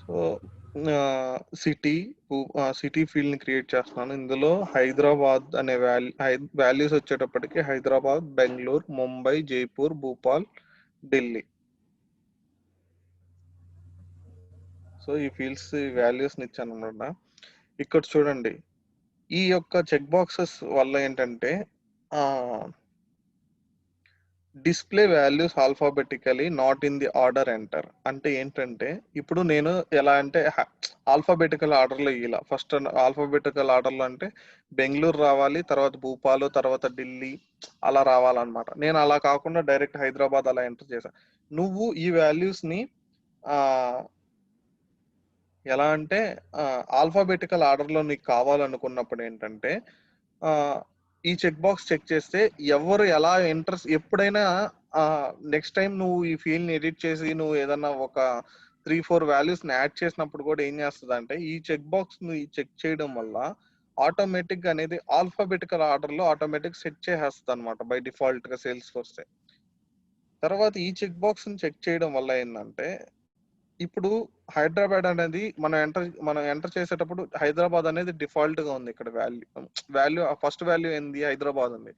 So city city ఫీల్డ్ని create చేస్తున్నాను. ఇందులో హైదరాబాద్ అనే వాల్యూస్ వచ్చేటప్పటికి హైదరాబాద్, బెంగళూరు, ముంబై, జైపూర్, భూపాల్, ఢిల్లీ. సో ఈ ఫీల్డ్స్ వాల్యూస్ని ఇచ్చాను అనమాట. ఇక్కడ చూడండి, ఈ యొక్క చెక్ బాక్సెస్ వల్ల ఏంటంటే display values alphabetically not in the order enter. అంటే ఏంటంటే ఇప్పుడు నేను ఎలా అంటే ఆల్ఫాబెటికల్ ఆర్డర్లో ఇలా ఫస్ట్ ఆల్ఫాబెటికల్ ఆర్డర్లో అంటే బెంగళూరు రావాలి, తర్వాత భూపాలు, తర్వాత ఢిల్లీ అలా రావాలన్నమాట. నేను అలా కాకుండా డైరెక్ట్ హైదరాబాద్ అలా ఎంటర్ చేశాను. నువ్వు ఈ వాల్యూస్ని ఎలా అంటే ఆల్ఫాబెటికల్ ఆర్డర్లో నీకు కావాలనుకున్నప్పుడు ఏంటంటే ఈ చెక్ బాక్స్ చెక్ చేస్తే ఎవరు ఎలా ఎప్పుడైనా నెక్స్ట్ టైం నువ్వు ఈ ఫీల్డ్ని ఎడిట్ చేసి నువ్వు ఏదన్నా ఒక 3-4 వాల్యూస్ని యాడ్ చేసినప్పుడు కూడా ఏం చేస్తుంది అంటే ఈ చెక్ బాక్స్ని చెక్ చేయడం వల్ల ఆటోమేటిక్గా అనేది ఆల్ఫాబెటికల్ ఆర్డర్లో ఆటోమేటిక్ సెట్ చేసేస్తుంది అనమాట బై డిఫాల్ట్గా సేల్స్ ఫోర్సే. తర్వాత ఈ చెక్ బాక్స్ని చెక్ చేయడం వల్ల ఏంటంటే ఇప్పుడు హైదరాబాద్ అనేది మనం ఎంటర్ చేసేటప్పుడు హైదరాబాద్ అనేది డిఫాల్ట్ గా ఉంది. ఇక్కడ వాల్యూ ఫస్ట్ వాల్యూ ఏంది, హైదరాబాద్ ఉంది.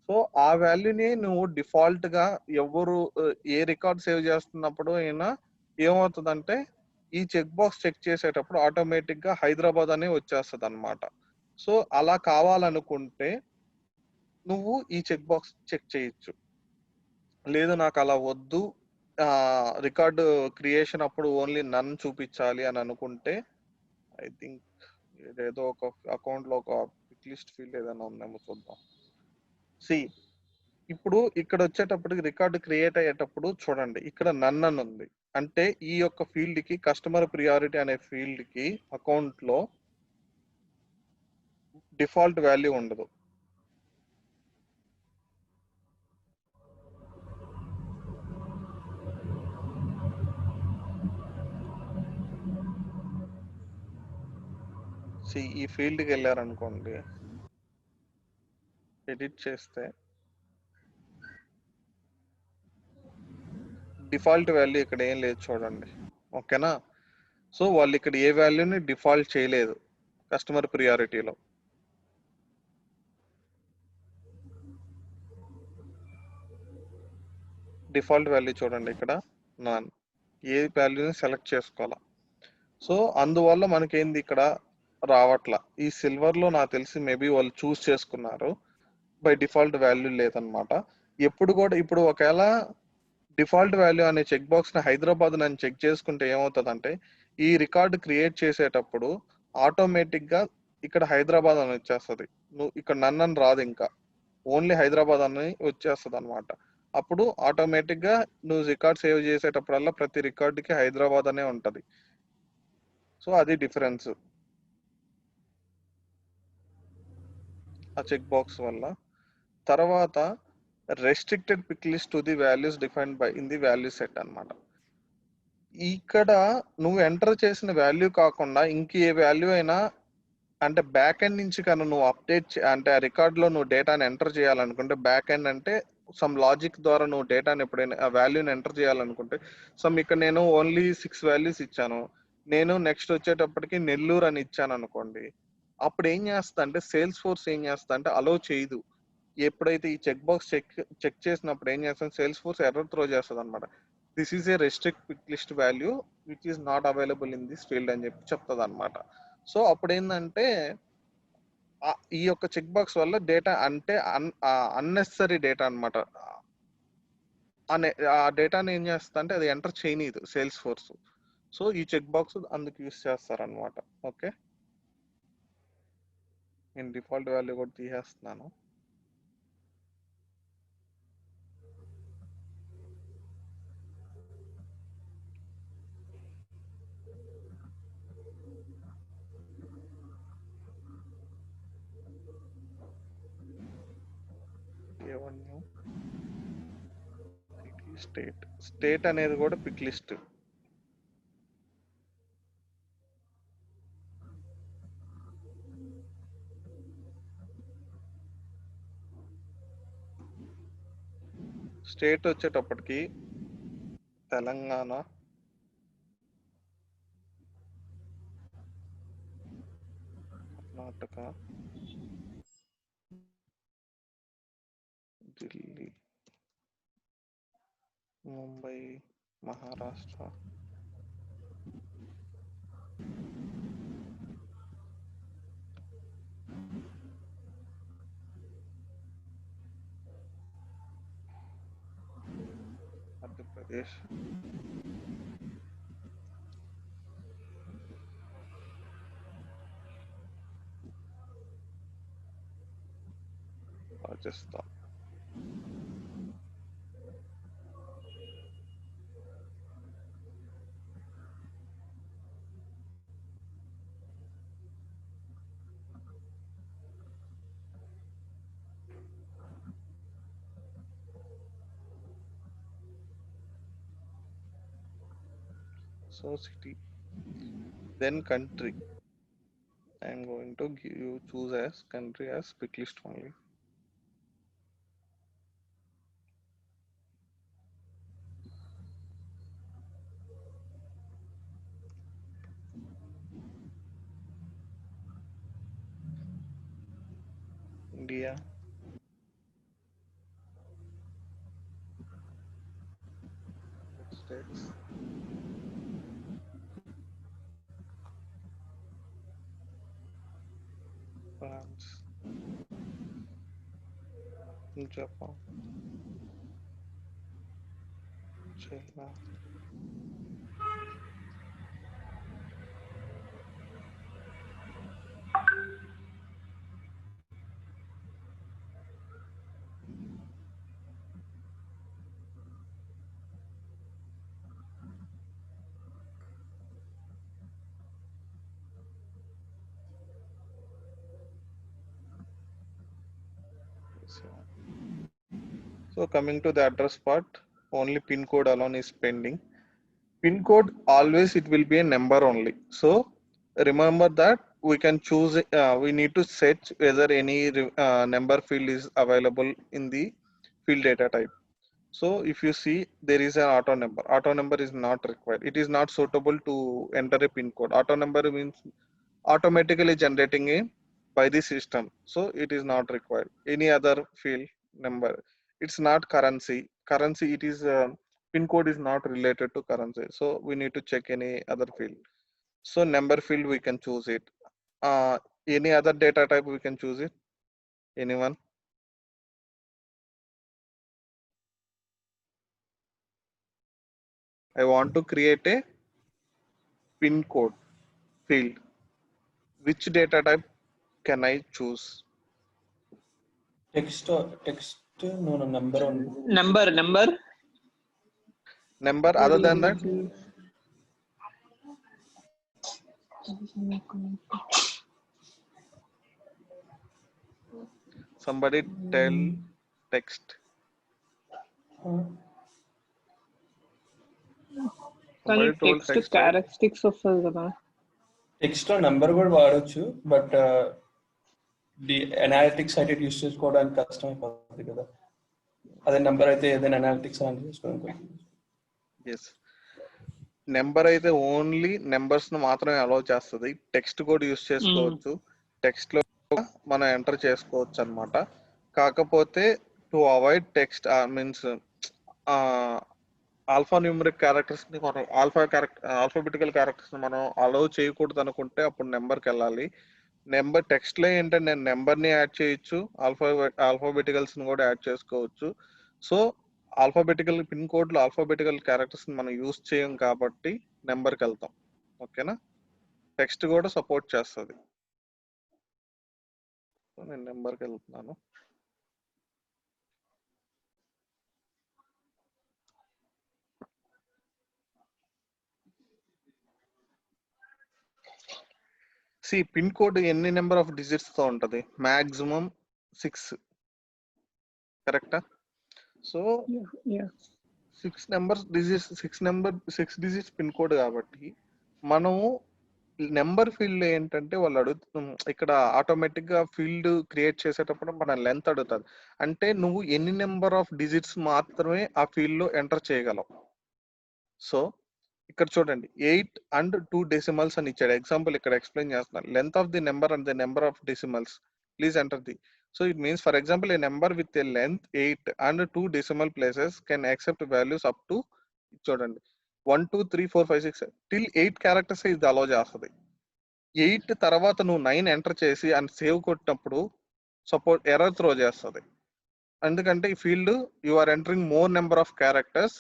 సో ఆ వాల్యూని నువ్వు డిఫాల్ట్ గా ఎవరు ఏ రికార్డ్ సేవ్ చేస్తున్నప్పుడు అయినా ఏమవుతుందంటే ఈ చెక్ బాక్స్ చెక్ చేసేటప్పుడు ఆటోమేటిక్ గా హైదరాబాద్ అనే వచ్చేస్తుంది అనమాట. సో అలా కావాలనుకుంటే నువ్వు ఈ చెక్ బాక్స్ చెక్ చేయొచ్చు. లేదు నాకు అలా వద్దు, రికార్డు క్రియేషన్ అప్పుడు ఓన్లీ నన్ చూపించాలి అని అనుకుంటే ఐ థింక్ ఏదో ఒక అకౌంట్లో ఒక పిక్ లిస్ట్ ఫీల్డ్ ఏదైనా ఉందేమో చూద్దాం. సి ఇప్పుడు ఇక్కడ వచ్చేటప్పటికి రికార్డు క్రియేట్ అయ్యేటప్పుడు చూడండి, ఇక్కడ నన్ అని ఉంది. అంటే ఈ యొక్క ఫీల్డ్కి కస్టమర్ ప్రియారిటీ అనే ఫీల్డ్కి అకౌంట్లో డిఫాల్ట్ వాల్యూ ఉండదు. ఈ ఫీల్డ్కి వెళ్ళారనుకోండి, ఎడిట్ చేస్తే డిఫాల్ట్ వాల్యూ ఇక్కడ ఏం లేదు చూడండి. ఓకేనా? సో వాళ్ళు ఇక్కడ ఏ వాల్యూని డిఫాల్ట్ చేయలేదు కస్టమర్ ప్రియారిటీలో. డిఫాల్ట్ వాల్యూ చూడండి ఇక్కడ నన్. ఏ వాల్యూని సెలెక్ట్ చేసుకోవాలా. సో అందువల్ల మనకేంది ఇక్కడ రావట్లా. ఈ సిల్వర్లో నాకు తెలిసి మేబీ వాళ్ళు చూస్ చేసుకున్నారు, బై డిఫాల్ట్ వాల్యూ లేదనమాట. ఎప్పుడు కూడా ఇప్పుడు ఒకవేళ డిఫాల్ట్ వాల్యూ అనే చెక్ బాక్స్ని హైదరాబాద్ అని చెక్ చేసుకుంటే ఏమవుతుందంటే ఈ రికార్డు క్రియేట్ చేసేటప్పుడు ఆటోమేటిక్గా ఇక్కడ హైదరాబాద్ అని వచ్చేస్తుంది. నువ్వు ఇక్కడ నన్ను రాదు, ఇంకా ఓన్లీ హైదరాబాద్ అని వచ్చేస్తుంది అనమాట. అప్పుడు ఆటోమేటిక్గా నువ్వు రికార్డ్ సేవ్ చేసేటప్పుడల్లా ప్రతి రికార్డుకి హైదరాబాద్ అనే ఉంటుంది. సో అది డిఫరెన్స్ ఆ చెక్ బాక్స్ వల్ల. తర్వాత restricted pick list to the values defined by in the value set అనమాట. ఇక్కడ నువ్వు ఎంటర్ చేసిన వాల్యూ కాకుండా ఇంక ఏ వాల్యూ అయినా అంటే బ్యాక్ ఎండ్ నుంచి కన్నా నువ్వు అంటే ఆ రికార్డ్లో నువ్వు డేటాని ఎంటర్ చేయాలనుకుంటే బ్యాక్ ఎండ్ అంటే సమ్ లాజిక్ ద్వారా నువ్వు డేటాని ఎప్పుడైనా ఆ వాల్యూని ఎంటర్ చేయాలనుకుంటే ఇక్కడ నేను ఓన్లీ 6 వాల్యూస్ ఇచ్చాను. నేను నెక్స్ట్ వచ్చేటప్పటికి నెల్లూరు అని ఇచ్చాను అనుకోండి, అప్పుడు ఏం చేస్తా అంటే సేల్స్ ఫోర్స్ ఏం చేస్తా అంటే అలో చేయదు. ఎప్పుడైతే ఈ చెక్ బాక్స్ చెక్ చేసినప్పుడు ఏం చేస్తాను, సేల్స్ ఫోర్స్ ఎర్రర్ త్రో చేస్తుంది అనమాట. This is a restrict pick list value which is not available in this field అని చెప్పి చెప్తుంది అనమాట. సో అప్పుడు ఏంటంటే ఈ యొక్క చెక్ బాక్స్ వల్ల డేటా అంటే అన్నెసరీ డేటా అనమాట. ఆ డేటాని ఏం చేస్తా అంటే అది ఎంటర్ చేయనీదు సేల్స్ ఫోర్స్. సో ఈ చెక్ బాక్స్ అందుకు యూస్ చేస్తారనమాట. ఓకే, నేను డిఫాల్ట్ వాల్యూ కూడా తీసేస్తున్నాను. స్టేట్ అనేది కూడా పిక్ లిస్ట్. స్టేట్ వచ్చేటప్పటికి Telangana, Karnataka, Delhi, Mumbai, Maharashtra. Madhya Pradesh. Rajasthan. So city. Then country. I am going to give you choose as country as pick list only. India, States, France, Japan, China. So coming to the address part, only pin code alone is pending. Pin code always it will be a number only. So remember that we can choose. We need to set whether any number field is available in the field data type. So if you see there is an auto number. Auto number is not required. It is not suitable to enter a pin code. Auto number means automatically generating a by the system. So it is not required. Any other field number. It's not currency. Currency it is pin code is not related to currency. So we need to check any other field. So number field we can choose it. Any other data type we can choose it. Anyone? I want to create a pin code field. Which data type can I choose? Text, no, number only. Number. Number other than that? Somebody tell text. కానీ Somebody told text text, right? Characteristics వస్తుంది కదా. Text లో number కూడా వాడొచ్చు, but the analytics అయితే use చేసుకోవడానికి కష్టం అయిపోతుంది కదా. అదే నెంబర్ అయితే ఏదైనా అనాలిటిక్స్ అని చేసుకోవడానికి. ఎస్, నెంబర్ అయితే ఓన్లీ నెంబర్స్ ను మాత్రమే అలౌ చేస్తుంది. టెక్స్ట్ కూడా యూస్ చేసుకోవచ్చు. టెక్స్ట్ లో మనం ఎంటర్ చేసుకోవచ్చు అన్నమాట. కాకపోతే to avoid text means alpha numeric characters ని మనం ఆల్ఫాబెటికల్ క్యారెక్టర్స్ ని మనం అలౌ చేయకూడదు అనుకుంటే అప్పుడు నెంబర్కి వెళ్ళాలి. నెంబర్ టెక్స్ట్ లో ఏంటంటే నేను నెంబర్ ని యాడ్ చేయొచ్చు, ఆల్ఫాబెటికల్స్ ని కూడా యాడ్ చేసుకోవచ్చు. సో ఆల్ఫాబెటికల్ పిన్ కోడ్ లో ఆల్ఫాబెటికల్ క్యారెక్టర్స్ ని మనం యూజ్ చేయం కాబట్టి నెంబర్కి వెళ్తాం. ఓకేనా? టెక్స్ట్ కూడా సపోర్ట్ చేస్తుంది. సో నేను నెంబర్కి వెళ్తున్నాను. సి పిన్ కోడ్ ఎన్ని నెంబర్ ఆఫ్ డిజిట్స్ తో ఉంటది? మాక్సిమం 6. కరెక్టా? సో 6 డిజిట్స్ పిన్ కోడ్ కాబట్టి మనము నెంబర్ ఫీల్డ్ ఏంటంటే వాళ్ళు ఇక్కడ ఆటోమేటిక్ గా ఫీల్డ్ క్రియేట్ చేసేటప్పుడు మన లెంత్ అడుగుతుంది. అంటే నువ్వు ఎన్ని నెంబర్ ఆఫ్ డిజిట్స్ మాత్రమే ఆ ఫీల్డ్ లో ఎంటర్ చేయగలవు. సో ఇక్కడ చూడండి 8 and 2 decimals అని ఇచ్చాడు. ఎగ్జాంపుల్ ఇక్కడ ఎక్స్ప్లెయిన్ చేస్తున్నాను. Length of the number and the number of decimals please enter the. So it means for example A number with a length 8 and 2 decimal places can accept values up to చూడండి 1 2 3 4 5 6 till 8 characters ఇది అలో చేస్తుంది. 8 తర్వాత నువ్వు 9 enter చేసి and save కొట్టినప్పుడు support error throw చేస్తుంది. ఎందుకంటే ఈ field you are entering more number of characters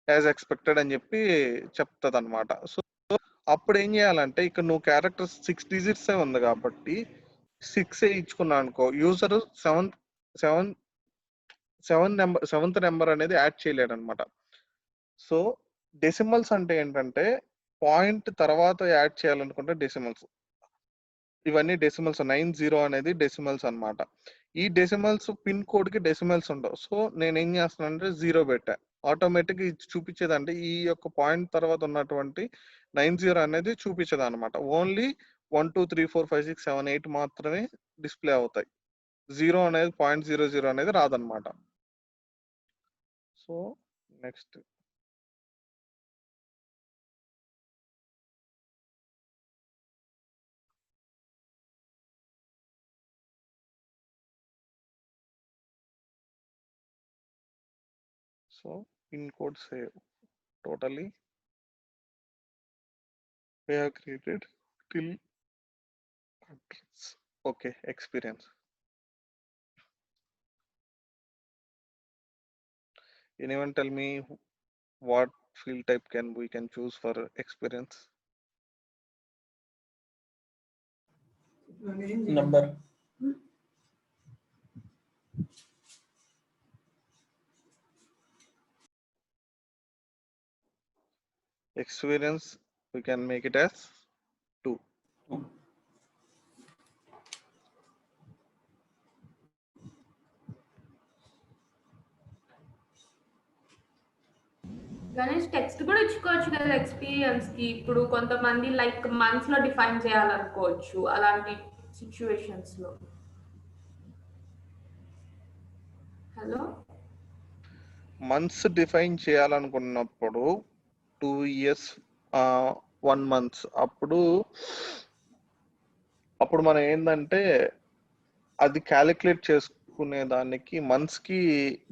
as expected అని చెప్పి చెప్తుంది అనమాట. సో అప్పుడు ఏం చేయాలంటే ఇక్కడ నువ్వు క్యారెక్టర్స్ 6 digits ఉంది కాబట్టి 6 ఇచ్చుకున్నా అనుకో, యూజర్ సెవెంత్ నెంబర్ అనేది యాడ్ చేయలేడు అనమాట. సో డెసిమల్స్ అంటే ఏంటంటే పాయింట్ తర్వాత యాడ్ చేయాలనుకుంటే డెసిమల్స్, ఇవన్నీ డెసిమల్స్ 90 అనేది డెసిమల్స్ అన్నమాట. ఈ డెసిమల్స్ పిన్ కోడ్ కి డెసిమల్స్ ఉండవు. సో నేను ఏం చేస్తున్నానంటే 0 పెట్టా, ఆటోమేటిక్ ఇది చూపించేదంటే ఈ యొక్క పాయింట్ తర్వాత ఉన్నటువంటి 90 అనేది చూపించదు అనమాట. ఓన్లీ 1 2 3 4 5 6 7 8 మాత్రమే డిస్ప్లే అవుతాయి. 0 అనేది 0.00 అనేది రాదనమాట. So next so pin code save totally we have created till address. Okay, experience. Anyone tell me what field type we can choose for experience? Number. Experience we can make it as 2. Ganesh text కూడా ఇచ్చుకోవచ్చు కదా experience కి. ఇప్పుడు కొంతమంది like months లో define చేయాలనుకోవచ్చు అలాంటి situations లో. Hello, months define చేయాలనుకున్నప్పుడు 2 years 1 month అప్పుడు మనం ఏంటంటే అది క్యాలిక్యులేట్ చేసుకునే దానికి మంత్స్ కి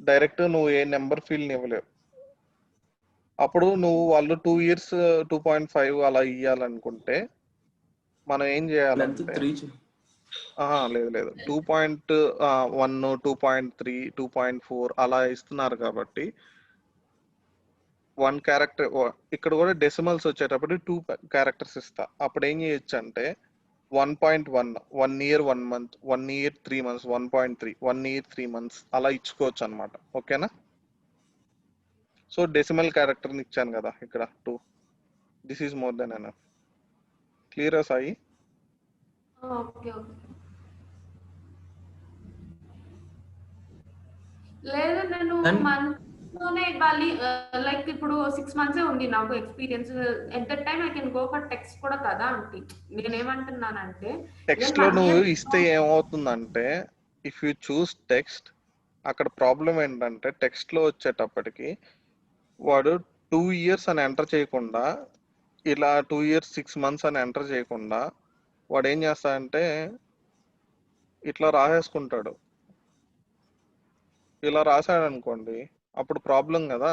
డైరెక్ట్ నువ్వు ఏ నెంబర్ ఫీల్డ్ ఇవ్వలేవు. అప్పుడు నువ్వు వాళ్ళు 2 years 2.5 అలా ఇవ్వాలనుకుంటే మనం ఏం చేయాలంటే లేదు 2.1 2.3 2.4 అలా ఇస్తున్నారు కాబట్టి 1 క్యారెక్టర్ ఇక్కడ కూడా డెసిమల్స్ వచ్చేటప్పుడు 2 క్యారెక్టర్స్ ఇస్తా. అప్పుడు ఏం చేయొచ్చు అంటే 1.1 1 year 1 month 1 year 3 months 1.3 1 year 3 months అలా ఇచ్చుకోవచ్చు అనమాట. ఓకేనా? సో డెసిమల్ క్యారెక్టర్ ఇచ్చాను కదా ఇక్కడ 2. This is more than enough. క్లియరా సాయి? Okay okay. లేదు నేను మంత్ లోనే ఇవ్వాలి, లైక్ ఇప్పుడు 6 months ఉంది నాకు experience. At that time I can go for text కూడా కదా అంటే నేనేమంటున్నానంటే టెక్స్ట్ లో నువ్వు ఇస్తే ఏమవుతుందంటే ఇఫ్ యూ చూస్ టెక్స్ట్ అక్కడ ప్రాబ్లం ఏంటంటే టెక్స్ట్ లో వచ్చేటప్పటికి వాడు 2 years అని ఎంటర్ చేయకుండా ఇలా 2 years 6 months అని ఎంటర్ చేయకుండా వాడు ఏం చేస్తాడంటే ఇట్లా రాసేసుకుంటాడు. ఇలా రాశాడు అనుకోండి అప్పుడు ప్రాబ్లం కదా,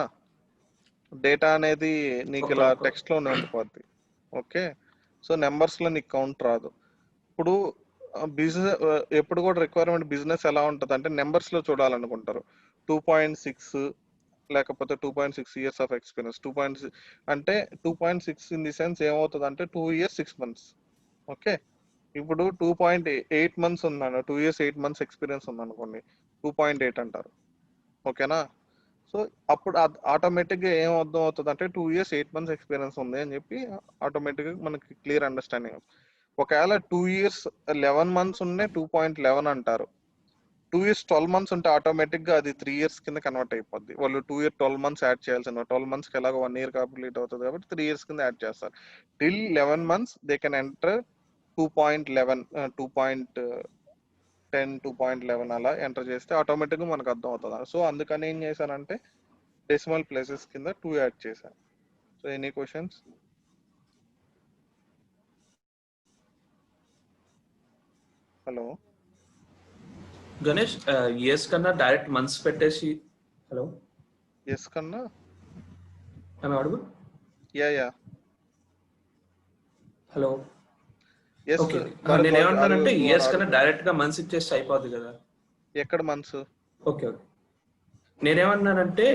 డేటా అనేది నీకు ఇలా టెక్స్ట్ లోనే ఉండిపోద్ది. ఓకే, సో నెంబర్స్ లో నీకు కౌంట్ రాదు. ఇప్పుడు బిజినెస్ ఎప్పుడు కూడా రిక్వైర్మెంట్ బిజినెస్ ఎలా ఉంటుంది అంటే నెంబర్స్ లో చూడాలనుకుంటారు. 2.6 లేకపోతే 2.6 years ఆఫ్ ఎక్స్పీరియన్స్. 2.6 అంటే 2.6 ఇన్ ది సెన్స్ ఏమవుతుంది అంటే 2 years 6 months. ఓకే, ఇప్పుడు 2.8 months ఉందన్న 2 years 8 months ఎక్స్పీరియన్స్ ఉందనుకోండి 2.8 అంటారు. ఓకేనా? సో అప్పుడు ఆటోమేటిక్గా ఏం అర్థం అవుతుంది అంటే 2 years 8 months ఎక్స్పీరియన్స్ ఉంది అని చెప్పి ఆటోమేటిక్గా మనకి క్లియర్ అండర్స్టాండింగ్. ఒకవేళ 2 years 11 months ఉంటే 2.11 అంటారు. 2 years 12 months ఉంటే ఆటోమేటిక్ గా అది 3 years కింద కన్వర్ట్ అయిపోద్ది. వాళ్ళు 2 years 12 months యాడ్ చేయాల్సిన 12 months కి ఎలాగో 1 year కంప్లీట్ అవుతుంది కాబట్టి 3 years కింద యాడ్ చేస్తారు. Till 11 months they can enter 2.11 2.10 2.11 అలా ఎంటర్ చేస్తే ఆటోమేటిక్ గా మనకు అర్థం అవుతుంది. సో అందుకని ఏం చేశానంటే డెసిమల్ ప్లేసెస్ కింద 2 యాడ్ చేశాను. So any questions? Hello. Ganesh years కన్నా డైరెక్ట్ మంత్స్ పెట్టేసి హలో Yes కన్నా? ఆమె అడుగు Yeah. Hello Yes. Okay Bharat, నేను ఏమంటున్నానంటే you are ఇయర్స్ కన్నా audible. డైరెక్ట్ గా మంత్స్ ఇచ్చేసి అయిపోద్ది కదా. ఎక్కడ మంత్స్? ఓకే నేనేమన్నానంటే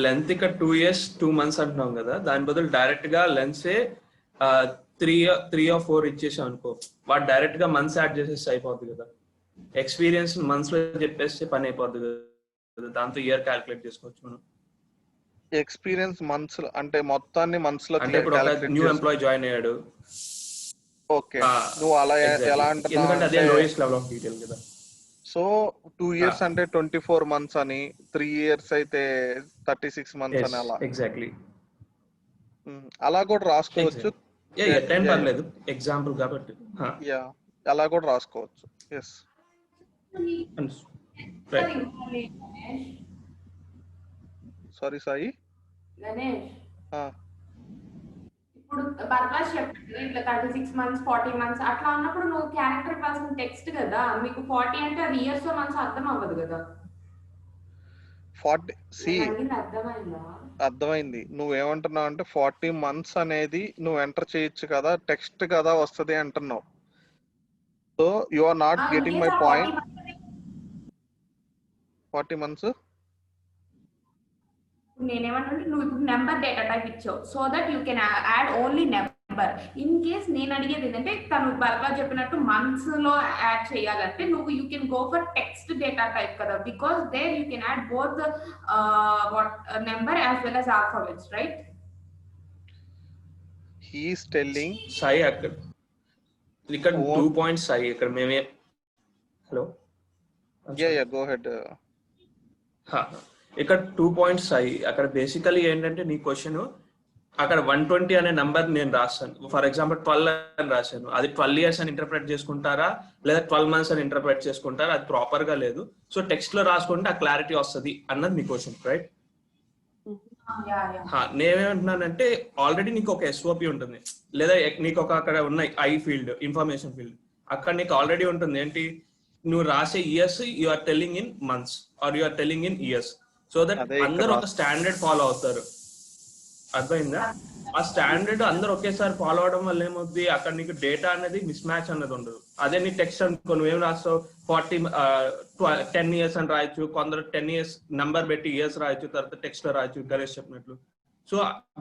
లెంత్ ఇక్కడ 2 years 2 months అంటున్నాం కదా, దాని బదులు డైరెక్ట్ గా లెన్సే 3 or 4 ఇచ్చేసాం అనుకో, వాడు డైరెక్ట్ గా మంత్స్ యాడ్ చేసేసి అయిపోద్ది కదా. ఎక్స్పీరియన్స్ మంత్స్ లో చెప్పేస్తే పని అయిపోద్ది కదా, దాంతో ఇయర్ క్యాలిక్యులేట్ చేసుకోవచ్చు మనం. ఎక్స్పీరియన్స్ మంత్స్ అంటే మొత్తాన్ని మంత్స్ లో అంటే ఇప్పుడు ఒక న్యూ ఎంప్లాయీ జాయిన్ అయ్యాడు. ఓకే, నువ్వు అలా ఎలా అంటున్నావు ఎందుకంటే అదే అంటే లోయెస్ట్ లెవెల్ ఆఫ్ డీటెయిల్ కదా. సో 2 years అంటే 24 months అని, 3 years అయితే 36 months అని అలా ఎగ్జాక్ట్లీ అలా కూడా రాసుకోవచ్చు. టైం పర్లేదు, ఎగ్జాంపుల్ కాబట్టి. యా, అలా కూడా రాసుకోవచ్చు. Yes sorry Sai. గణేష్ ఆ, ఇప్పుడు బర్లాస్ చెప్పాడు ఇట్లా 36 months 40 months అట్లా ఉన్నప్పుడు నువ్వు క్యారెక్టర్ ఇవ్వాల్సిన టెక్స్ట్ కదా. మీకు 40 అంటే అది ఇయర్స్ లో మంత్స్ అర్థం అవ్వదు కదా. 40 సి అర్థమైందా? అర్థమైంది. నువ్వేమంటున్నావు అంటే 40 months అనేది నువ్వు ఎంటర్ చేయొచ్చు కదా, టెక్స్ట్ కదా వస్తుంది అంటున్నావు. So you are not getting my point. 40 months నేనేమంటే నువ్వు ఇప్పుడు నెంబర్ డేటా టైప్ ఇచ్చావు, so that you can add only number. In case నేను అడిగేది ఏంటంటే తను బర్గా చెప్పినట్టు మంత్స్ లో యాడ్ చేయాలంటే నువ్వు you can go for text data type కదా, because there you can add both what number as well as alphabets, right? he is telling Sai అక్కడ ఇక్కడ 2 points సాయి ఇక్కడ మేమే. Hello yeah go ahead. ఇక్కడ 2 points సాయి. అక్కడ బేసికలీ ఏంటంటే నీ క్వశ్చన్ అక్కడ 120 అనే నంబర్ నేను రాస్తాను, ఫర్ ఎగ్జాంపుల్ 12 అని రాశాను, అది 12 years అని ఇంటర్ప్రెట్ చేసుకుంటారా లేదా 12 months అని ఇంటర్ప్రెట్ చేసుకుంటారా, అది ప్రాపర్ గా లేదు. సో టెక్స్ట్ లో రాసుకుంటే ఆ క్లారిటీ వస్తుంది అన్నది నీ క్వశ్చన్, రైట్? నేనేమంటున్నానంటే ఆల్రెడీ నీకు ఒక ఎస్ఓపి ఉంటుంది, లేదా నీకు ఒక అక్కడ ఉన్నాయి ఐ ఫీల్డ్, ఇన్ఫర్మేషన్ ఫీల్డ్, అక్కడ నీకు ఆల్రెడీ ఉంటుంది ఏంటి, నువ్వు రాసే years you are telling in months or you are telling in years, so that అందరూ ఒక స్టాండర్డ్ ఫాలో అవుతారు. అర్థమైందా? ఆ స్టాండర్డ్ అందరూ ఒకేసారి ఫాలో అవడం వల్ల ఏమవుతుంది, అక్కడ నీకు డేటా అనేది మిస్ మ్యాచ్ అనేది ఉండదు. అదే నీ టెక్స్ట్ అనుకో, నువ్వేం రాస్తావు 10 years అని రాయొచ్చు, కొందరు 10 years నంబర్ పెట్టి ఇయర్స్ రాయొచ్చు, తర్వాత టెక్స్ట్ లో రాయొచ్చు గణేష్ చెప్పినట్లు. సో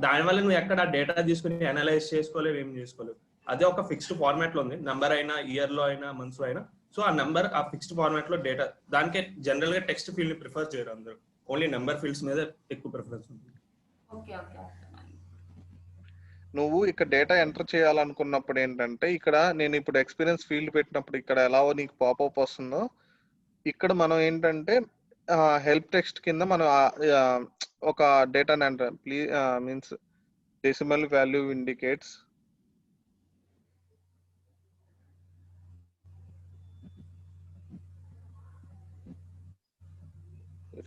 దానివల్ల నువ్వు ఎక్కడ డేటా తీసుకుని అనలైజ్ చేసుకోలేవు, ఏం చేసుకోలేవు. అదే ఒక ఫిక్స్డ్ ఫార్మాట్ లో ఉంది, నంబర్ అయినా ఇయర్ లో అయినా మంత్స్ లో అయినా. సో ఆ నంబర్ ఆ ఫిక్స్డ్ ఫార్మాట్ లో డేటా, దానికే జనరల్ గా టెక్స్ట్ ఫీల్డ్ ని ప్రిఫర్ చేయరు అందరూ, ఓన్లీ నెంబర్ ఫీల్డ్స్ మీద ఎక్కువ ప్రిఫరెన్స్ ఉంటుంది. నువ్వు ఇక్కడ డేటా ఎంటర్ చేయాలనుకున్నప్పుడు ఏంటంటే, ఇక్కడ నేను ఇప్పుడు ఎక్స్పీరియన్స్ ఫీల్డ్ పెట్టినప్పుడు ఇక్కడ ఎలా నీకు పాపప్ వస్తుందో, ఇక్కడ మనం ఏంటంటే హెల్ప్ టెక్స్ట్ కింద మనం ఒక డేటాని enter please means decimal value indicates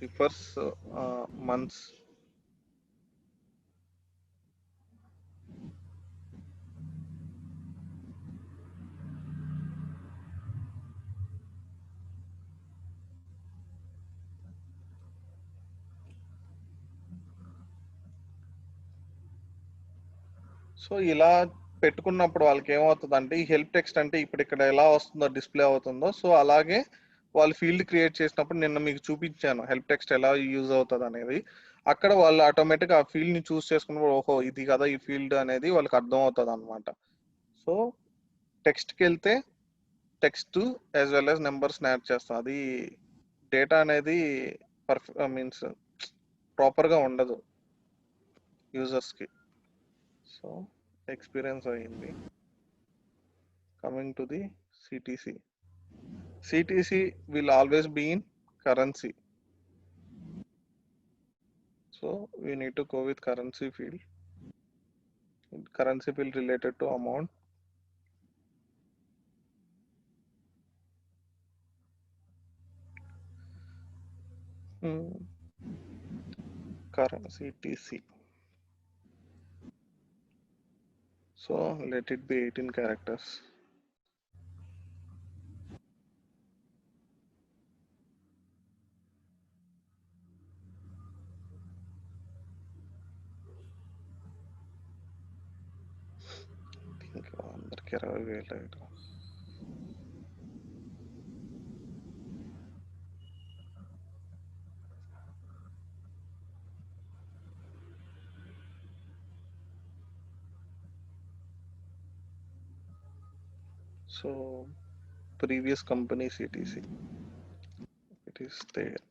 refers months. So ఇలా పెట్టుకున్నప్పుడు వాళ్ళకి ఏమవుతుంది అంటే, ఈ హెల్ప్ టెక్స్ట్ అంటే ఇప్పుడు ఇక్కడ ఎలా వస్తుందో డిస్ప్లే అవుతుందో, సో అలాగే వాళ్ళు ఫీల్డ్ క్రియేట్ చేసినప్పుడు నిన్న మీకు చూపించాను హెల్ప్ టెక్స్ట్ ఎలా యూజ్ అవుతుంది అనేది. అక్కడ వాళ్ళు ఆటోమేటిక్ ఆ ఫీల్డ్ ని చూస్ చేసుకున్నప్పుడు ఓహో ఇది కదా ఈ ఫీల్డ్ అనేది వాళ్ళకి అర్థం అవుతుంది అనమాట. సో టెక్స్ట్కి వెళ్తే text as well as numbers add చేస్తాం. అది డేటా అనేది మీన్స్ ప్రాపర్గా ఉండదు యూజర్స్కి. సో ఎక్స్పీరియన్స్ అయ్యింది. Coming to the CTC. CTC will always be in currency. So we need to go with currency field. Currency field related to amount. Currency TC. So let it be 18 characters. ఇంకా అందరికి 20,000. So previous companies etc. It is there.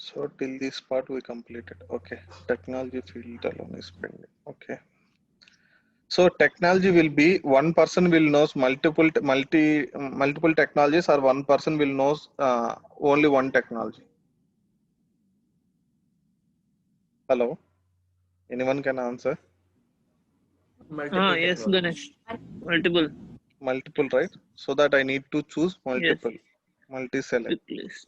So till this part we completed. Okay, technology field alone is pending. Okay. So technology will be one person will knows multiple technologies, or one person will knows only one technology. Hello, anyone can answer? Multiple Yes, technologies. Ganesh. Multiple. Multiple, right? So that I need to choose Yes. multiple, multi-select. Please.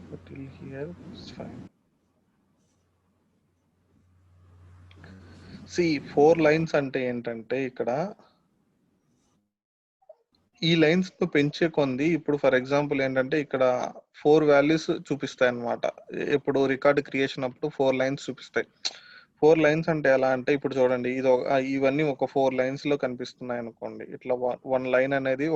So till here it's fine. See, 4 lines అంటే ఏంటంటే ఇక్కడ ఈ lines ను పెంచే కొంది ఇప్పుడు for example ఏంటంటే ఇక్కడ 4 వాల్యూస్ చూపిస్తాయి అన్నమాట. ఇప్పుడు రికార్డ్ క్రియేషన్ అప్పుడు 4 లైన్స్ చూపిస్తాయి. 4 లైన్స్ అంటే ఎలా అంటే ఇప్పుడు చూడండి ఇది ఇవన్నీ ఒక 4 లైన్స్ లో కనిపిస్తున్నాయి అనుకోండి. ఇట్లా 1 లైన్ అనేది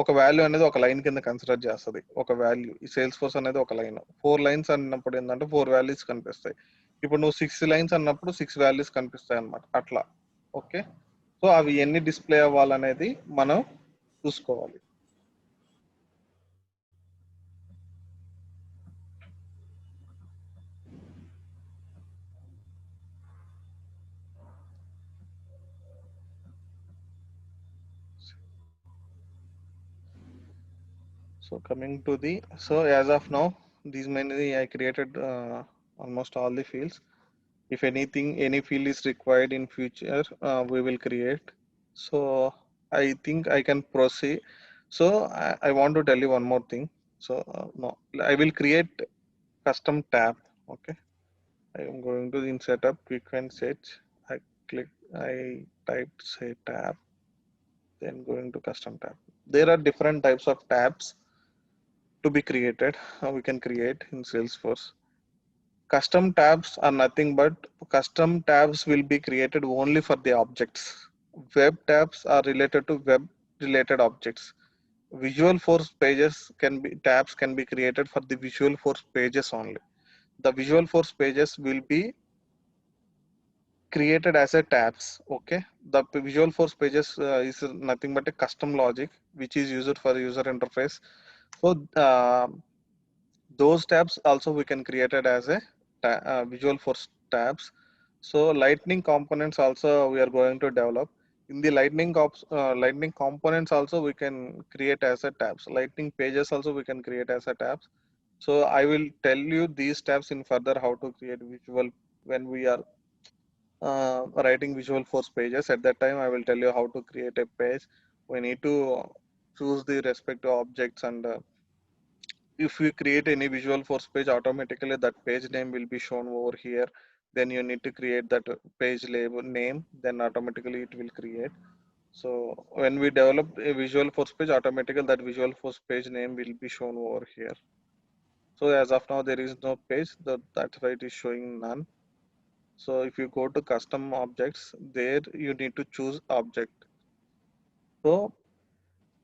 ఒక వాల్యూ అనేది ఒక లైన్ కింద కన్సిడర్ చేస్తుంది. ఒక వాల్యూ ఈ సేల్స్ ఫోర్స్ అనేది ఒక లైన్. 4 లైన్స్ అన్నప్పుడు ఏంటంటే 4 వాల్యూస్ కనిపిస్తాయి. ఇప్పుడు నువ్వు 6 లైన్స్ అన్నప్పుడు 6 వాల్యూస్ కనిపిస్తాయి అన్నమాట. అట్లా ఓకే. సో అవి ఎన్ని డిస్ప్లే అవ్వాలనేది మనం చూసుకోవాలి. So coming to the, so as of now these many I created almost all the fields. If anything, any field is required in future, we will create. So I think I can proceed. So I want to tell you one more thing. So no, I will create custom tab. Okay, I am going to in setup quick and search. I typed say tab, then going to custom tab. There are different types of tabs to be created. We can create in Salesforce. Custom tabs are nothing but custom tabs will be created only for the objects. Web tabs are related to web related objects. Visual Force pages tabs can be created for the Visual Force pages only. The Visual Force pages will be created as a tabs. Okay, the Visual Force pages is nothing but a custom logic which is used for user interface. So those tabs also we can create it as a Visual Force tabs. So lightning components also we are going to develop. In the lightning components also we can create as a tabs. Lightning pages also we can create as a tabs. So I will tell you these tabs in further how to create visual when we are writing Visual Force pages. At that time I will tell you how to create a page. We need to choose the respective objects, and if you create any Visual Force page, automatically that page name will be shown over here. Then you need to create that page label name, then automatically it will create. So when we develop a Visual Force page, automatically that Visual Force page name will be shown over here. So as of now there is no page, that's why it is showing none. So if you go to custom objects, there you need to choose object. So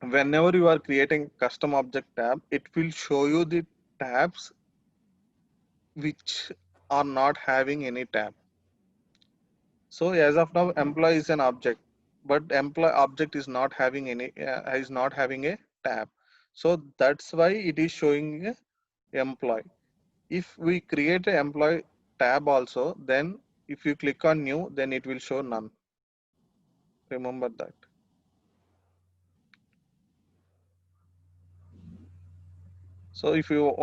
whenever you are creating custom object tab, it will show you the tabs which are not having any tab. So as of now, employee is an object, but employee object is not having a tab. So that's why it is showing a employee. If we create an employee tab also, then if you click on new, then it will show none. Remember that. So if you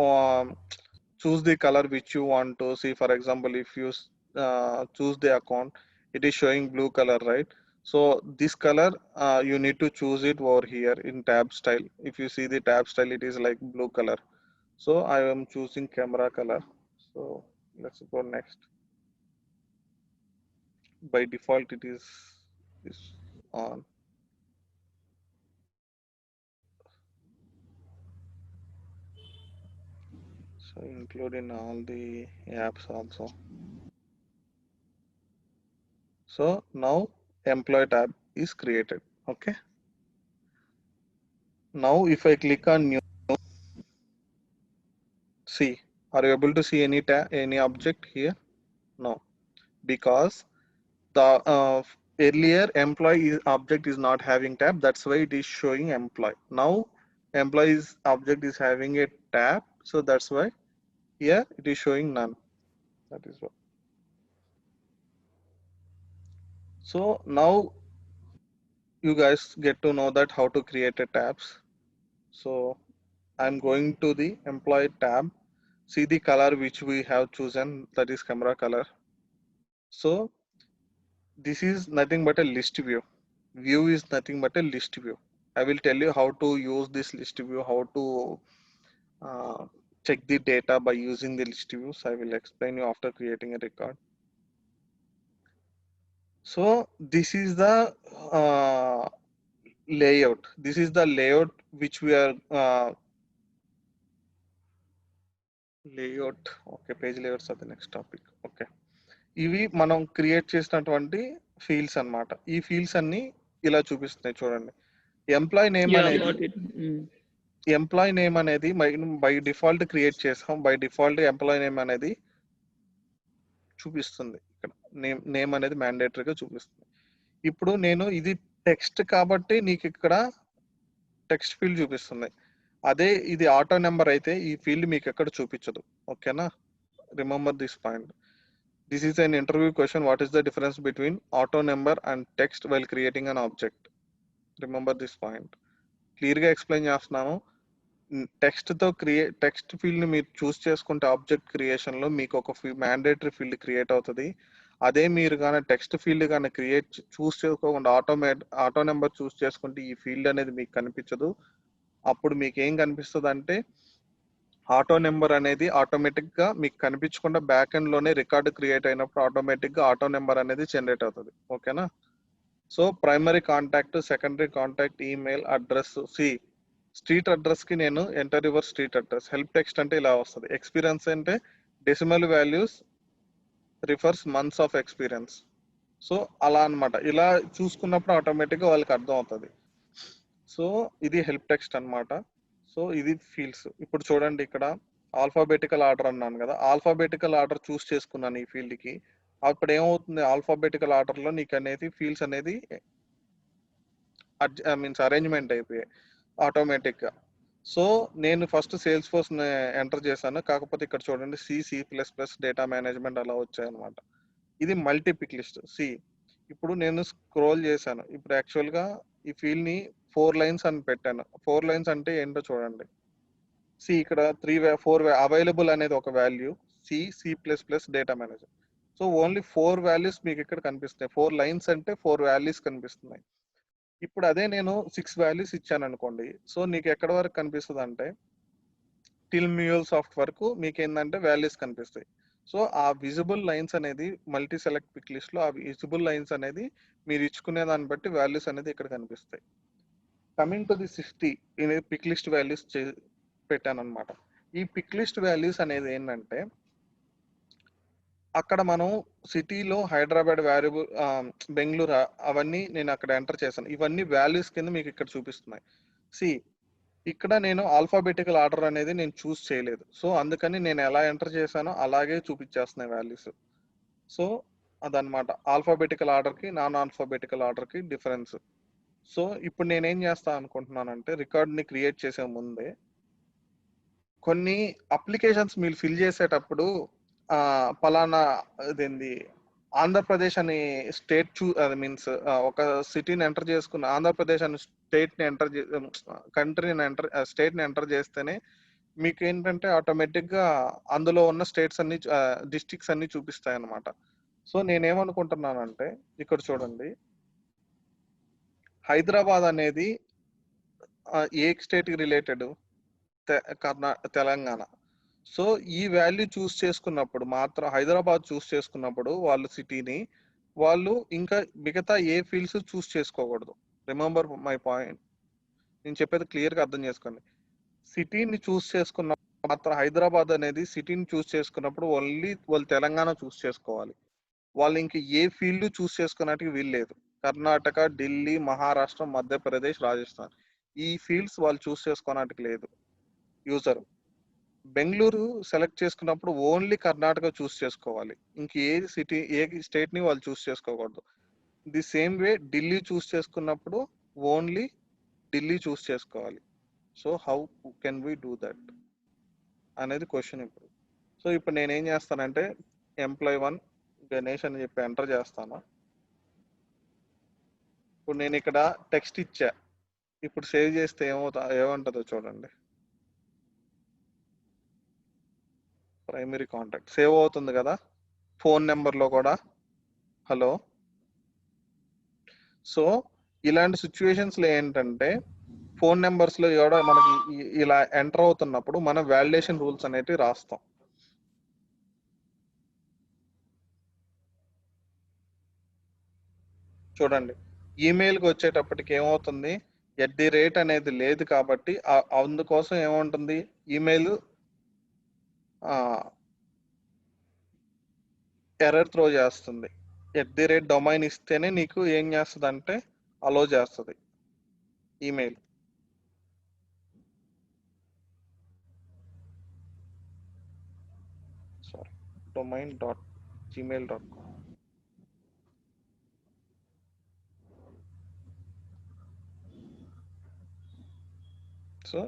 choose the color which you want to see, for example, if you choose the account, it is showing blue color, right? So this color you need to choose it over here in tab style. If you see the tab style, it is like blue color. So I am choosing camera color. So let's go next. By default it is on. So including all the apps also. So now employee tab is created. Okay. Now if I click on new, see, are you able to see any object here? No, because the earlier employee object is not having tab. That's why it is showing employee. Now employee's object is having a tab, so that's why here it is showing none. That is what. So now you guys get to know that how to create a tabs. So I'm going to the employee tab. See the color which we have chosen, that is camera color. So this is nothing but a list view. View is nothing but a list view. I will tell you how to use this list view, how to check the data by using the list views. I will explain you after creating a record. So this is the layout. This is the layout which we are layout. Okay, page layouts are the next topic. Okay. ఇవి మనం create చేసినటువంటి fields అన్నమాట. ఈ fields అన్ని ఇలా చూపిస్తున్నాయి చూడండి. Employee name Yeah, అనేది got it. ఎంప్లాయీ నేమ్ అనేది బై డిఫాల్ట్ క్రియేట్ చేసాం. బై డిఫాల్ట్ ఎంప్లాయీ నేమ్ అనేది చూపిస్తుంది. ఇక్కడ నేమ్ అనేది మ్యాండేటరీగా చూపిస్తుంది. ఇప్పుడు నేను ఇది టెక్స్ట్ కాబట్టి నీకు ఇక్కడ టెక్స్ట్ ఫీల్డ్ చూపిస్తుంది. అదే ఇది ఆటో నెంబర్ అయితే ఈ ఫీల్డ్ మీకు ఎక్కడ చూపించదు. ఓకేనా, remember this point. This is an interview question. What is the difference between auto number and text while creating an object? Remember this point. Clear గా ఎక్స్ప్లెయిన్ చేస్తున్నాను. టెక్స్ట్ ఫీల్డ్ ని మీరు చూస్ చేసుకుంటే ఆబ్జెక్ట్ క్రియేషన్ లో మీకు ఒక మ్యాండేటరీ ఫీల్డ్ క్రియేట్ అవుతుంది. అదే మీరు కానీ టెక్స్ట్ ఫీల్డ్ కానీ చూస్ చేసుకోకుండా ఆటో నెంబర్ చూస్ చేసుకుంటే ఈ ఫీల్డ్ అనేది మీకు కనిపించదు. అప్పుడు మీకు ఏం కనిపిస్తుంది అంటే ఆటో నెంబర్ అనేది ఆటోమేటిక్ గా మీకు కనిపించకుండా బ్యాక్ ఎండ్ లోనే రికార్డు క్రియేట్ అయినప్పుడు ఆటోమేటిక్ గా ఆటో నెంబర్ అనేది జనరేట్ అవుతుంది. ఓకేనా. So primary contact, secondary contact, email, address. Street address కి నేను enter your street address. Help text అంటే ఇలా వస్తుంది. ఎక్స్పీరియన్స్ అంటే decimal values refers months of experience. So అలా అన్నమాట. ఇలా చూసుకున్నప్పుడు ఆటోమేటిక్ గా వాళ్ళకి అర్థం అవుతుంది. సో ఇది హెల్ప్ టెక్స్ట్ అన్నమాట. సో ఇది ఫీల్డ్స్. ఇప్పుడు చూడండి, ఇక్కడ ఆల్ఫాబెటికల్ ఆర్డర్ అన్నాను కదా, ఆల్ఫాబెటికల్ ఆర్డర్ చూస్ చేసుకున్నాను ఈ ఫీల్డ్ కి. అప్పుడు ఏమవుతుంది, ఆల్ఫాబెటికల్ ఆర్డర్లో నీకు అనేది ఫీల్డ్స్ అనేది మీన్స్ అరేంజ్మెంట్ అయిపోయాయి ఆటోమేటిక్గా. సో నేను ఫస్ట్ సేల్స్ ఫోర్స్ ఎంటర్ చేశాను, కాకపోతే ఇక్కడ చూడండి C++ డేటా మేనేజ్మెంట్ అలా వచ్చాయన్నమాట. ఇది మల్టీ పిక్ లిస్ట్. ఇప్పుడు నేను స్క్రోల్ చేశాను. ఇప్పుడు యాక్చువల్గా ఈ ఫీల్డ్ ని 4 లైన్స్ అని పెట్టాను. 4 లైన్స్ అంటే ఏంటో చూడండి. ఇక్కడ 4 అవైలబుల్ అనేది ఒక value, C++ data manager. So only 4 values మీకు ఇక్కడ కనిపిస్తున్నాయి. 4 లైన్స్ అంటే 4 వాల్యూస్ కనిపిస్తున్నాయి. ఇప్పుడు అదే నేను 6 వాల్యూస్ ఇచ్చాను అనుకోండి, సో నీకు ఎక్కడ వరకు కనిపిస్తుంది అంటే టిల్ మ్యూల్ సాఫ్ట్ వరకు మీకు ఏంటంటే వాల్యూస్ కనిపిస్తాయి. సో ఆ విజిబుల్ లైన్స్ అనేది మల్టీ సెలెక్ట్ పిక్ లిస్ట్ లో ఆ విజిబుల్ లైన్స్ అనేది మీరు ఇచ్చుకునే దాన్ని బట్టి వాల్యూస్ అనేది ఇక్కడ కనిపిస్తాయి. కమింగ్ టు ది 60 ఇది పిక్ లిస్ట్ వాల్యూస్ పెట్టాను అనమాట. ఈ పిక్ లిస్ట్ వాల్యూస్ అనేది ఏంటంటే అక్కడ మనం సిటీలో హైదరాబాద్ వాల్యూబుల్, బెంగళూరు అవన్నీ నేను అక్కడ ఎంటర్ చేశాను. ఇవన్నీ వాల్యూస్ కింద మీకు ఇక్కడ చూపిస్తున్నాయి. ఇక్కడ నేను ఆల్ఫాబెటికల్ ఆర్డర్ అనేది నేను చూస్ చేయలేదు. సో అందుకని నేను ఎలా ఎంటర్ చేశానో అలాగే చూపించేస్తున్నాయి వాల్యూస్. సో అదనమాట ఆల్ఫాబెటికల్ ఆర్డర్కి నాన్ ఆల్ఫాబెటికల్ ఆర్డర్కి డిఫరెన్స్. సో ఇప్పుడు నేనేం చేస్తా అనుకుంటున్నానంటే రికార్డ్ని క్రియేట్ చేసే ముందే కొన్ని అప్లికేషన్స్ మీరు ఫిల్ చేసేటప్పుడు పలానా ఇదేంది ఆంధ్రప్రదేశ్ అని స్టేట్ అది మీన్స్ ఒక సిటీని ఎంటర్ చేసుకున్న ఆంధ్రప్రదేశ్ అని స్టేట్ని ఎంటర్ కంట్రీని స్టేట్ని ఎంటర్ చేస్తేనే మీకు ఏంటంటే ఆటోమేటిక్గా అందులో ఉన్న స్టేట్స్ అన్ని డిస్ట్రిక్ట్స్ అన్ని చూపిస్తాయి అన్నమాట. సో నేనేమనుకుంటున్నానంటే ఇక్కడ చూడండి, హైదరాబాద్ అనేది ఏ స్టేట్కి రిలేటెడ్, తెలంగాణ. సో ఈ వాల్యూ చూస్ చేసుకున్నప్పుడు మాత్రం హైదరాబాద్ చూస్ చేసుకున్నప్పుడు వాళ్ళు సిటీని వాళ్ళు ఇంకా మిగతా ఏ ఫీల్డ్స్ చూస్ చేసుకోకూడదు. రిమెంబర్ మై పాయింట్, నేను చెప్పేది క్లియర్గా అర్థం చేసుకోండి. సిటీని చూస్ చేసుకున్న మాత్రం హైదరాబాద్ అనేది సిటీని చూస్ చేసుకున్నప్పుడు ఓన్లీ వాళ్ళు తెలంగాణ చూస్ చేసుకోవాలి. వాళ్ళు ఇంక ఏ ఫీల్డ్ చూస్ చేసుకున్నట్టుగా వీలు లేదు. కర్ణాటక, ఢిల్లీ, మహారాష్ట్ర, మధ్యప్రదేశ్, రాజస్థాన్ ఈ ఫీల్డ్స్ వాళ్ళు చూస్ చేసుకోవడానికి లేదు యూజర్. బెంగళూరు సెలెక్ట్ చేసుకున్నప్పుడు ఓన్లీ కర్ణాటక చూస్ చేసుకోవాలి, ఇంక ఏ సిటీ ఏ స్టేట్ ని వాళ్ళు చూస్ చేసుకోకూడదు. The same way Delhi choose చేసుకున్నప్పుడు ఓన్లీ ఢిల్లీ చూస్ చేసుకోవాలి. So how can we do that అనేది క్వశ్చన్ ఇప్పుడు. సో ఇప్పుడు నేనేం చేస్తానంటే ఎంప్లాయ్ 1 గణేష్ అని చెప్పి ఎంటర్ చేస్తాను. ఇప్పుడు నేను ఇక్కడ టెక్స్ట్ ఇచ్చా. ఇప్పుడు సేవ్ చేస్తే ఏమంటుందో చూడండి. ప్రైమరీ కాంటాక్ట్ సేవ్ అవుతుంది కదా, ఫోన్ నెంబర్లో కూడా హలో. సో ఇలాంటి సిచ్యువేషన్స్లో ఏంటంటే ఫోన్ నెంబర్స్లో కూడా మనకి ఇలా ఎంటర్ అవుతున్నప్పుడు మనం వాలిడేషన్ రూల్స్ అనేవి రాస్తాం. చూడండి, ఈమెయిల్కి వచ్చేటప్పటికి ఏమవుతుంది, @ అనేది లేదు కాబట్టి అందుకోసం ఏముంటుంది, ఈమెయిల్ ఎర్రర్ త్రో చేస్తుంది. @ డొమైన్ ఇస్తేనే నీకు ఏం చేస్తుంది అంటే అలో చేస్తుంది ఈమెయిల్. Sorry, domain.gmail.com. సో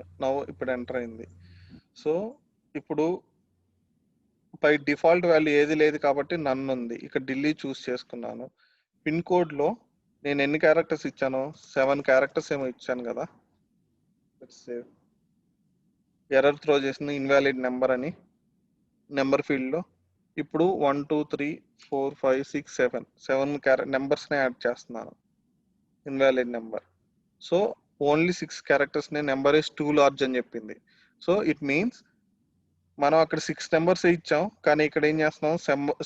ఇప్పుడు ఎంటర్ అయింది. సో ఇప్పుడు బై డిఫాల్ట్ వాల్యూ ఏది లేదు కాబట్టి నన్ను ఉంది, ఇక్కడ ఢిల్లీ చూస్ చేసుకున్నాను. పిన్ కోడ్లో నేను ఎన్ని క్యారెక్టర్స్ ఇచ్చాను, 7 క్యారెక్టర్స్ ఏమో ఇచ్చాను కదా. సేవ్. ఎర్రర్ త్రో చేసింది ఇన్వాలిడ్ నెంబర్ అని నెంబర్ ఫీల్డ్లో. ఇప్పుడు 1 2 3 4 5 6 7 నెంబర్స్ని యాడ్ చేస్తున్నాను, ఇన్వాలిడ్ నెంబర్. సో ఓన్లీ 6 క్యారెక్టర్స్ని నెంబర్ ఇస్ టూ లార్జ్ అని చెప్పింది. సో ఇట్ మీన్స్ మనం అక్కడ 6 నెంబర్స్ ఇచ్చాం, కానీ ఇక్కడ ఏం చేస్తున్నాం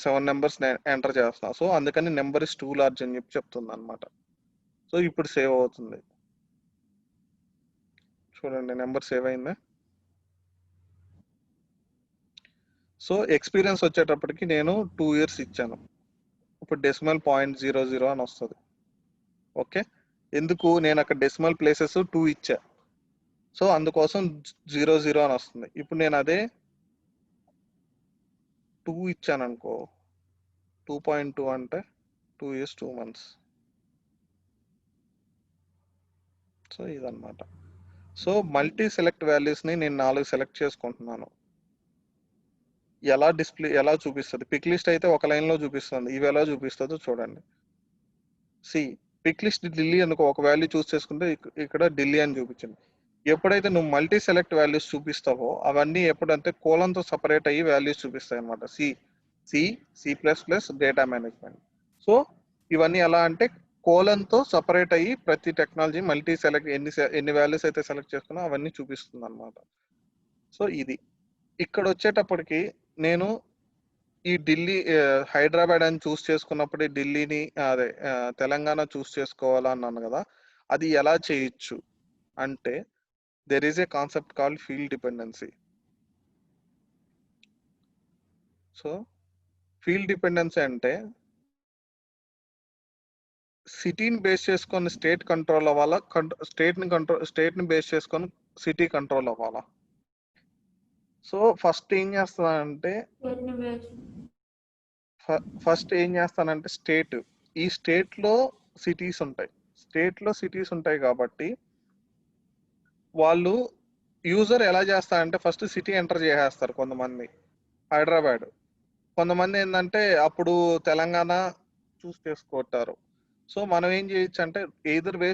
7 నెంబర్స్ ఎంటర్ చేస్తున్నాం. సో అందుకని నెంబర్ ఇస్ టూ లార్జ్ అని చెప్పి చెప్తుంది అనమాట. సో ఇప్పుడు సేవ్ అవుతుంది, చూడండి నెంబర్ సేవ్ అయిందా. సో ఎక్స్పీరియన్స్ వచ్చేటప్పటికి నేను 2 years ఇచ్చాను. ఇప్పుడు డెసిమల్ .00 అని వస్తుంది. ఓకే, ఎందుకు నేను అక్కడ డెసిమల్ ప్లేసెస్ 2 ఇచ్చా, సో అందుకోసం 00 అని వస్తుంది. ఇప్పుడు నేను అదే 2 ఇచ్చాను అనుకో, 2.2 అంటే 2 years 2 months. సో ఇదన్నమాట. సో మల్టీ సెలెక్ట్ వాల్యూస్ని నేను 4 సెలెక్ట్ చేసుకుంటున్నాను. ఎలా చూపిస్తుంది? పిక్ లిస్ట్ అయితే ఒక లైన్లో చూపిస్తుంది. ఇవి ఎలా చూపిస్తుందో చూడండి. పిక్ లిస్ట్ ఢిల్లీ అనుకో, ఒక వాల్యూ చూస్ చేసుకుంటే ఇక్కడ ఢిల్లీ అని చూపించింది. ఎప్పుడైతే నువ్వు మల్టీ సెలెక్ట్ వాల్యూస్ చూపిస్తావో అవన్నీ ఎప్పుడంటే కోలంతో సపరేట్ అయ్యి వాల్యూస్ చూపిస్తాయి అనమాట. C++ data management. సో ఇవన్నీ ఎలా అంటే కోలంతో సపరేట్ అయ్యి ప్రతి టెక్నాలజీ మల్టీ సెలెక్ట్ ఎన్ని వాల్యూస్ అయితే సెలెక్ట్ చేసుకున్నా అవన్నీ చూపిస్తుంది అనమాట. సో ఇది ఇక్కడ వచ్చేటప్పటికి నేను ఈ ఢిల్లీ హైదరాబాద్ అని చూస్ చేసుకున్నప్పుడు ఢిల్లీని తెలంగాణ చూస్ చేసుకోవాలా అన్నాను కదా, అది ఎలా చేయొచ్చు అంటే there is a concept called field dependency. So field dependency అంటే సిటీని బేస్ చేసుకొని స్టేట్ కంట్రోల్ అవ్వాలా, స్టేట్ని బేస్ చేసుకొని సిటీ కంట్రోల్ అవ్వాలా. సో ఫస్ట్ ఏం చేస్తానంటే స్టేట్, ఈ స్టేట్లో సిటీస్ ఉంటాయి కాబట్టి వాళ్ళు యూజర్ ఎలా చేస్తారంటే ఫస్ట్ సిటీ ఎంటర్ చేసేస్తారు. కొంతమంది హైదరాబాద్, కొంతమంది ఏంటంటే అప్పుడు తెలంగాణ చూస్ చేసుకుంటారు. సో మనం ఏం చేయొచ్చు అంటే ఎయిదర్ వే